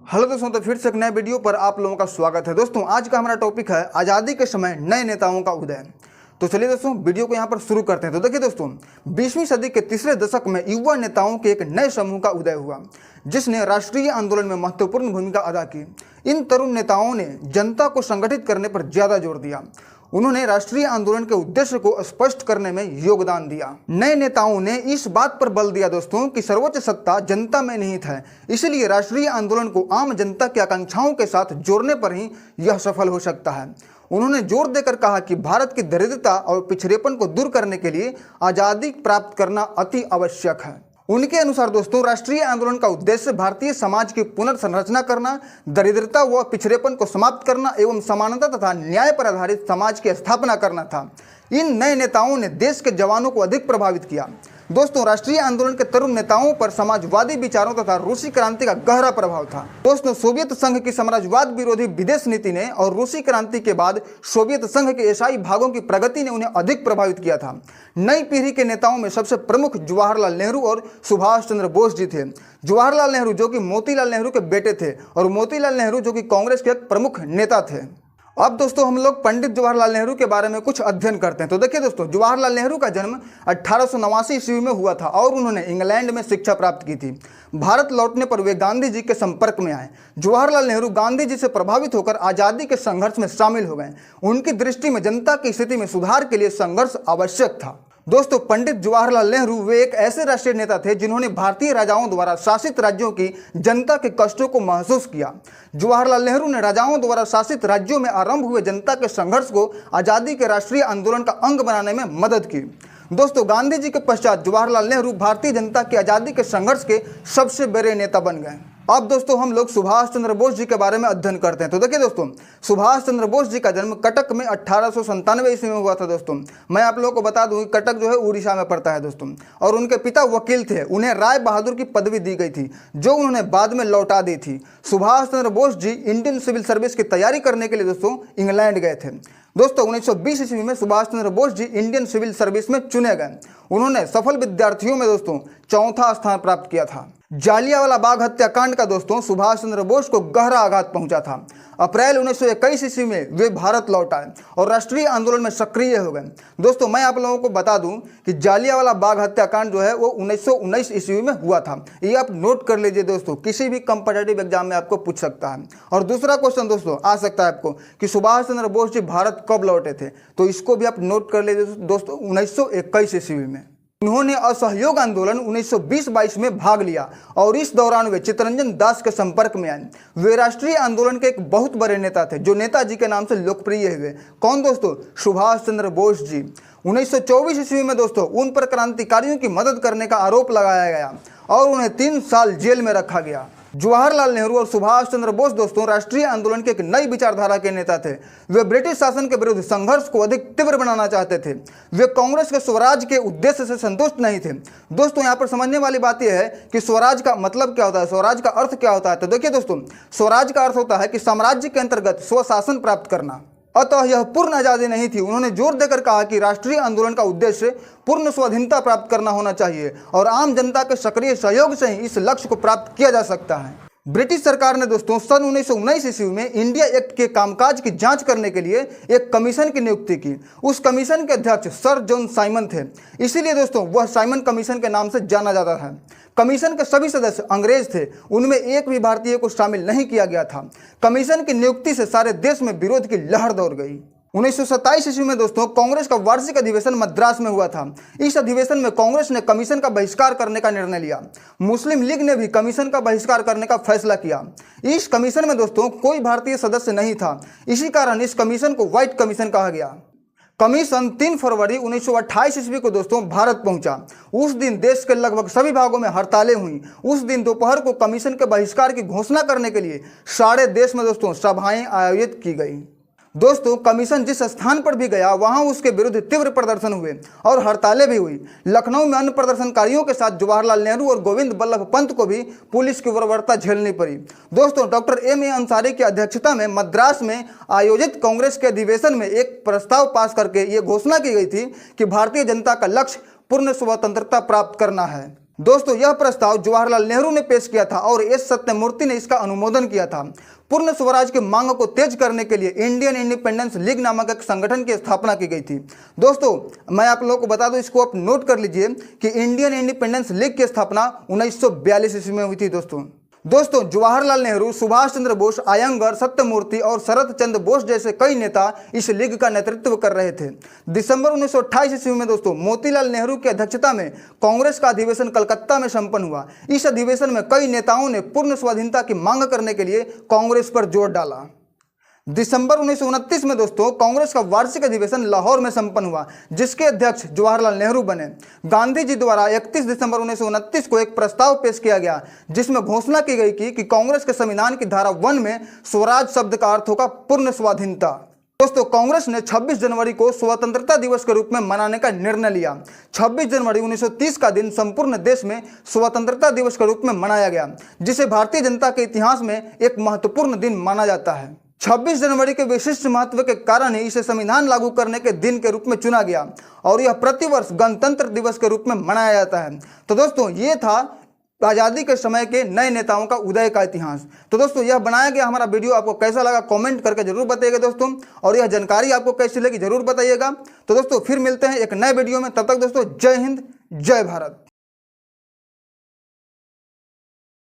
Hello दोस्तों, तो फिर से एक नए वीडियो पर आप लोगों का स्वागत है। दोस्तों आज का हमारा टॉपिक है आज़ादी के समय नए नेताओं का उदय। तो चलिए दोस्तों वीडियो को यहाँ पर शुरू करते हैं। तो देखिए दोस्तों, 20वीं सदी के तीसरे दशक में युवा नेताओं के एक नए समूह का उदय हुआ जिसने राष्ट्रीय आंदोलन में महत्वपूर्ण भूमिका अदा की। इन तरुण नेताओं ने जनता को संगठित करने पर ज्यादा जोर दिया। उन्होंने राष्ट्रीय आंदोलन के उद्देश्य को स्पष्ट करने में योगदान दिया। नए नेताओं ने इस बात पर बल दिया दोस्तों कि सर्वोच्च सत्ता जनता में निहित है, इसलिए राष्ट्रीय आंदोलन को आम जनता की आकांक्षाओं के साथ जोड़ने पर ही यह सफल हो सकता है। उन्होंने जोर देकर कहा कि भारत की दरिद्रता और पिछड़ेपन को दूर करने के लिए आज़ादी प्राप्त करना अति आवश्यक है। उनके अनुसार दोस्तों, राष्ट्रीय आंदोलन का उद्देश्य भारतीय समाज की पुनर्संरचना करना, दरिद्रता व पिछड़ेपन को समाप्त करना एवं समानता तथा न्याय पर आधारित समाज की स्थापना करना था। इन नए नेताओं ने देश के जवानों को अधिक प्रभावित किया। दोस्तों, राष्ट्रीय आंदोलन के तरुण नेताओं पर समाजवादी विचारों तथा रूसी क्रांति का गहरा प्रभाव था। दोस्तों, सोवियत संघ की साम्राज्यवाद विरोधी विदेश नीति ने और रूसी क्रांति के बाद सोवियत संघ के ईसाई भागों की प्रगति ने उन्हें अधिक प्रभावित किया था। नई पीढ़ी के नेताओं में सबसे प्रमुख जवाहरलाल नेहरू और सुभाष चंद्र बोस जी थे। जवाहरलाल नेहरू जो कि मोतीलाल नेहरू के बेटे थे और मोतीलाल नेहरू जो कि कांग्रेस के एक प्रमुख नेता थे। अब दोस्तों हम लोग पंडित जवाहरलाल नेहरू के बारे में कुछ अध्ययन करते हैं। तो देखिए दोस्तों, जवाहरलाल नेहरू का जन्म 1889 ईस्वी में हुआ था और उन्होंने इंग्लैंड में शिक्षा प्राप्त की थी। भारत लौटने पर वे गांधी जी के संपर्क में आए। जवाहरलाल नेहरू गांधी जी से प्रभावित होकर आज़ादी के संघर्ष में शामिल हो गए। उनकी दृष्टि में जनता की स्थिति में सुधार के लिए संघर्ष आवश्यक था। दोस्तों, पंडित जवाहरलाल नेहरू वे एक ऐसे राष्ट्रीय नेता थे जिन्होंने भारतीय राजाओं द्वारा शासित राज्यों की जनता के कष्टों को महसूस किया। जवाहरलाल नेहरू ने राजाओं द्वारा शासित राज्यों में आरंभ हुए जनता के संघर्ष को आज़ादी के राष्ट्रीय आंदोलन का अंग बनाने में मदद की। दोस्तों, गांधी जी के पश्चात जवाहरलाल नेहरू भारतीय जनता की आज़ादी के संघर्ष के सबसे बड़े नेता बन गए। अब दोस्तों हम लोग सुभाष चंद्र बोस जी के बारे में अध्ययन करते हैं। तो देखिए दोस्तों, सुभाष चंद्र बोस जी का जन्म कटक में 1897 ईस्वी में हुआ था। दोस्तों मैं आप लोगों को बता दूं कि कटक जो है उड़ीसा में पड़ता है दोस्तों, और उनके पिता वकील थे। उन्हें राय बहादुर की पदवी दी गई थी जो उन्होंने बाद में लौटा दी थी। Subhash Chandra Bose ji Indian civil service की तैयारी करने के लिए दोस्तों इंग्लैंड गए थे। दोस्तों 1920 ईस्वी में Subhash Chandra Bose ji Indian civil service में चुने गए। उन्होंने सफल विद्यार्थियों में दोस्तों चौथा स्थान प्राप्त किया था। जालियांवाला बाग हत्याकांड का दोस्तों सुभाष चंद्र बोस को गहरा आघात पहुंचा था। अप्रैल 1921 ईस्वी में वे भारत लौट आए और राष्ट्रीय आंदोलन में सक्रिय हो गए। दोस्तों मैं आप लोगों को बता दूं कि जालियांवाला बाग हत्याकांड जो है वो 1919 ईस्वी में हुआ था। ये आप नोट कर लीजिए दोस्तों, किसी भी कॉम्पिटिटिव एग्जाम में आपको पूछ सकता है। और दूसरा क्वेश्चन दोस्तों आ सकता है आपको कि सुभाष चंद्र बोस जी भारत कब लौटे थे, तो इसको भी आप नोट कर लीजिए दोस्तों, 1921 ईस्वी में। उन्होंने असहयोग आंदोलन 1920-22 में भाग लिया और इस दौरान वे चित्तरंजन दास के संपर्क में आए। वे राष्ट्रीय आंदोलन के एक बहुत बड़े नेता थे जो नेताजी के नाम से लोकप्रिय हुए। कौन दोस्तों? सुभाष चंद्र बोस जी। 1924 ईस्वी में दोस्तों उन पर क्रांतिकारियों की मदद करने का आरोप लगाया गया और उन्हें 3 साल जेल में रखा गया। जवाहरलाल नेहरू और सुभाष चंद्र बोस दोस्तों राष्ट्रीय आंदोलन के एक नई विचारधारा के नेता थे। वे ब्रिटिश शासन के विरुद्ध संघर्ष को अधिक तीव्र बनाना चाहते थे। वे कांग्रेस के स्वराज के उद्देश्य से संतुष्ट नहीं थे। दोस्तों यहाँ पर समझने वाली बात यह है कि स्वराज का मतलब क्या होता है, स्वराज का अर्थ क्या होता है। तो देखिए दोस्तों, स्वराज का अर्थ होता है कि साम्राज्य के अंतर्गत स्वशासन प्राप्त करना। अतः यह पूर्ण आज़ादी नहीं थी। उन्होंने जोर देकर कहा कि राष्ट्रीय आंदोलन का उद्देश्य पूर्ण स्वाधीनता प्राप्त करना होना चाहिए और आम जनता के सक्रिय सहयोग से ही इस लक्ष्य को प्राप्त किया जा सकता है। ब्रिटिश सरकार ने दोस्तों सन 1919 ईस्वी में इंडिया एक्ट के कामकाज की जांच करने के लिए एक कमीशन की नियुक्ति की। उस कमीशन के अध्यक्ष सर जॉन साइमन थे, इसीलिए दोस्तों वह साइमन कमीशन के नाम से जाना जाता है। कमीशन के सभी सदस्य अंग्रेज थे, उनमें एक भी भारतीय को शामिल नहीं किया गया था। कमीशन की नियुक्ति से सारे देश में विरोध की लहर दौड़ गई। 1927 ईस्वी में दोस्तों कांग्रेस का वार्षिक अधिवेशन मद्रास में हुआ था। इस अधिवेशन में कांग्रेस ने कमीशन का बहिष्कार करने का निर्णय लिया। मुस्लिम लीग ने भी कमीशन का बहिष्कार करने का फैसला किया। इस कमीशन में दोस्तों कोई भारतीय सदस्य नहीं था, इसी कारण इस कमीशन को व्हाइट कमीशन कहा गया। कमीशन 3 फरवरी 1928 ईस्वी को दोस्तों भारत पहुंचा। उस दिन देश के लगभग सभी भागों में हड़तालें हुई। उस दिन दोपहर को कमीशन के बहिष्कार की घोषणा करने के लिए सारे देश में दोस्तों सभाएं आयोजित की गई। दोस्तों कमीशन जिस स्थान पर भी गया वहां उसके विरुद्ध तीव्र प्रदर्शन हुए और हड़तालें भी हुई। लखनऊ में अन्य प्रदर्शनकारियों के साथ जवाहरलाल नेहरू और गोविंद बल्लभ पंत को भी पुलिस की बर्बरता झेलनी पड़ी। दोस्तों डॉक्टर M.A. अंसारी की अध्यक्षता में मद्रास में आयोजित कांग्रेस के अधिवेशन में एक प्रस्ताव पास करके ये घोषणा की गई थी कि भारतीय जनता का लक्ष्य पूर्ण स्वतंत्रता प्राप्त करना है। दोस्तों यह प्रस्ताव जवाहरलाल नेहरू ने पेश किया था और एस सत्यमूर्ति ने इसका अनुमोदन किया था। पूर्ण स्वराज की मांग को तेज करने के लिए इंडियन इंडिपेंडेंस लीग नामक एक संगठन की स्थापना की गई थी। दोस्तों मैं आप लोगों को बता दूं, इसको आप नोट कर लीजिए कि इंडियन इंडिपेंडेंस लीग की स्थापना 1942 ईस्वी में हुई थी। दोस्तों जवाहरलाल नेहरू, सुभाष चंद्र बोस, अयंगर, सत्यमूर्ति और शरद चंद्र बोस जैसे कई नेता इस लीग का नेतृत्व कर रहे थे। दिसंबर 1928 ईस्वी में दोस्तों मोतीलाल नेहरू की अध्यक्षता में कांग्रेस का अधिवेशन कलकत्ता में संपन्न हुआ। इस अधिवेशन में कई नेताओं ने पूर्ण स्वाधीनता की मांग करने के लिए कांग्रेस पर जोर डाला। दिसंबर 1929 में दोस्तों कांग्रेस का वार्षिक अधिवेशन लाहौर में संपन्न हुआ, जिसके अध्यक्ष जवाहरलाल नेहरू बने। गांधी जी द्वारा 31 दिसंबर 1929 को एक प्रस्ताव पेश किया गया, जिसमें घोषणा की गई कि कांग्रेस के संविधान की धारा 1 में स्वराज शब्द का अर्थ होगा पूर्ण स्वाधीनता। दोस्तों कांग्रेस ने 26 जनवरी को स्वतंत्रता दिवस के रूप में मनाने का निर्णय लिया। 26 जनवरी 1930 का दिन संपूर्ण देश में स्वतंत्रता दिवस के रूप में मनाया गया, जिसे भारतीय जनता के इतिहास में एक महत्वपूर्ण दिन माना जाता है। 26 जनवरी के विशिष्ट महत्व के कारण ही इसे संविधान लागू करने के दिन के रूप में चुना गया और यह प्रतिवर्ष गणतंत्र दिवस के रूप में मनाया जाता है। तो दोस्तों ये था आज़ादी के समय के नए नेताओं का उदय का इतिहास। तो दोस्तों यह बनाया गया हमारा वीडियो आपको कैसा लगा कमेंट करके जरूर बताइएगा दोस्तों, और यह जानकारी आपको कैसी लगी जरूर बताइएगा। तो दोस्तों फिर मिलते हैं एक नए वीडियो में, तब तक दोस्तों जय हिंद जय भारत।